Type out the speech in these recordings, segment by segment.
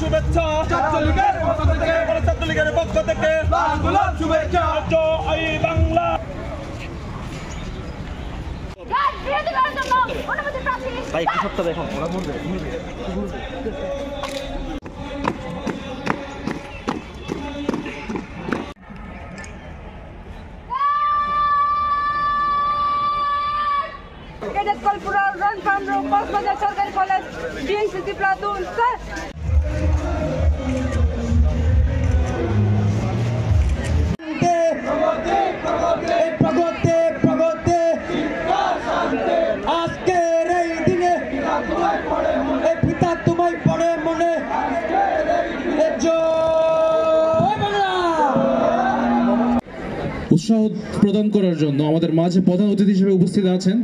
শুভেচ্ছা ছাত্রলীগের পক্ষ থেকে ছাত্রলীগের পক্ষ থেকে গোলাপ শুভেচ্ছা জয় বাংলা। ভাই কি সত্য দেখো ওরা বলবে Cadet Corporal Ron Pamro, Cosmosa Sarkari College, DNCC Platoon, sir. উৎসাহ প্রদান করার জন্য আমাদের মাঝে প্রধান অতিথি হিসেবে উপস্থিত আছেন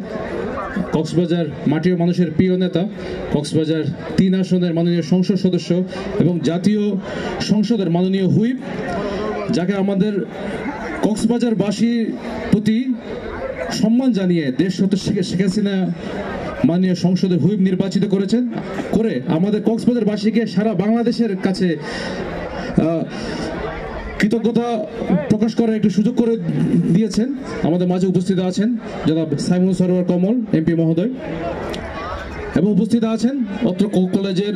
কক্সবাজার মাটির মানুষের প্রিয় নেতা, কক্সবাজার ৩ আসনের মাননীয় সংসদ সদস্য এবং জাতীয় সংসদের মাননীয় হুইপ, যাকে আমাদের কক্সবাজারবাসীর প্রতি সম্মান জানিয়ে দেশরত্ন শেখ হাসিনা মাননীয় সংসদের হুইপ নির্বাচিত করে আমাদের কক্সবাজারবাসীকে সারা বাংলাদেশের কাছে কৃতজ্ঞতা প্রকাশ করার একটু সুযোগ করে দিয়েছেন। আমাদের মাঝে উপস্থিত আছেন জনাব সাইমুল সরোয়ার কমল এমপি মহোদয় এবং উপস্থিত আছেন অত্র কলেজের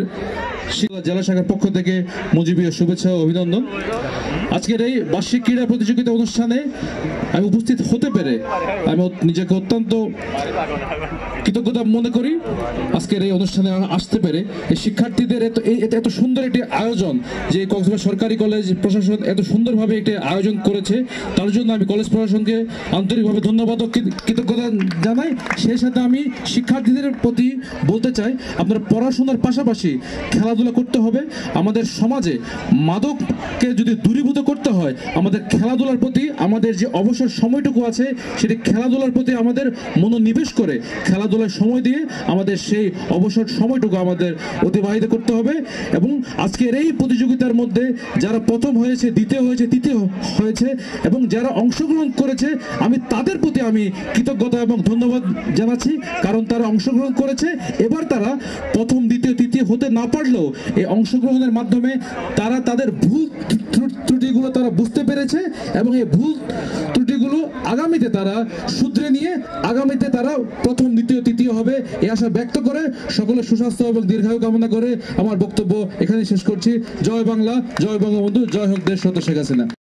জেলা শাখার পক্ষ থেকে মুজিবীয় শুভেচ্ছা ও অভিনন্দন। আজকের এই বার্ষিক ক্রীড়া প্রতিযোগিতা অনুষ্ঠানে আমি উপস্থিত হতে পেরে আমি নিজেকে অত্যন্ত কৃতজ্ঞতা মনে করি। আজকের এই অনুষ্ঠানে আসতে পেরে এই শিক্ষার্থীদের এত সুন্দর একটি আয়োজন, যে কক্সবাজার সরকারি কলেজ প্রশাসন এত সুন্দরভাবে একটি আয়োজন করেছে, তার জন্য আমি কলেজ প্রশাসনকে আন্তরিকভাবে ধন্যবাদ ও কৃতজ্ঞতা জানাই। সেই সাথে আমি শিক্ষার্থীদের প্রতি বলতে চাই, আপনারা পড়াশোনার পাশাপাশি খেলাধুলা করতে হবে। আমাদের সমাজে মাদককে যদি দূরীভূত করতে হয়, আমাদের খেলাধুলার প্রতি আমাদের যে অবসর সময়টুকু আছে সেটি খেলাধুলার প্রতি আমাদের মনোনিবেশ করে খেলাধুলায় সময় দিয়ে আমাদের সেই অবসর সময়টুকু আমাদের অতিবাহিত করতে হবে। এবং আজকের এই প্রতিযোগিতার মধ্যে যারা প্রথম হয়েছে, দ্বিতীয় হয়েছে, তৃতীয় হয়েছে এবং যারা অংশগ্রহণ করেছে, আমি তাদের প্রতি আমি কৃতজ্ঞতা এবং ধন্যবাদ জানাচ্ছি, কারণ তারা অংশগ্রহণ করেছে। এবার তারা প্রথম, দ্বিতীয়, তৃতীয় হতে না পারলেও এই অংশগ্রহণের মাধ্যমে তারা তাদের ভুল ত্রুটিগুলো তারা বুঝতে পেরেছে এবং এই ভুল ত্রুটিগুলো আগামীতে তারা শুধরে নিয়ে আগামীতে তারা প্রথম, দ্বিতীয়, তৃতীয় হবে এই আশা ব্যক্ত করে সকলের সুস্বাস্থ্য এবং দীর্ঘায়ু কামনা করে আমার বক্তব্য এখানে শেষ করছি। জয় বাংলা, জয় বঙ্গবন্ধু, জয় হোক দেশরত্ন শেখ হাসিনা।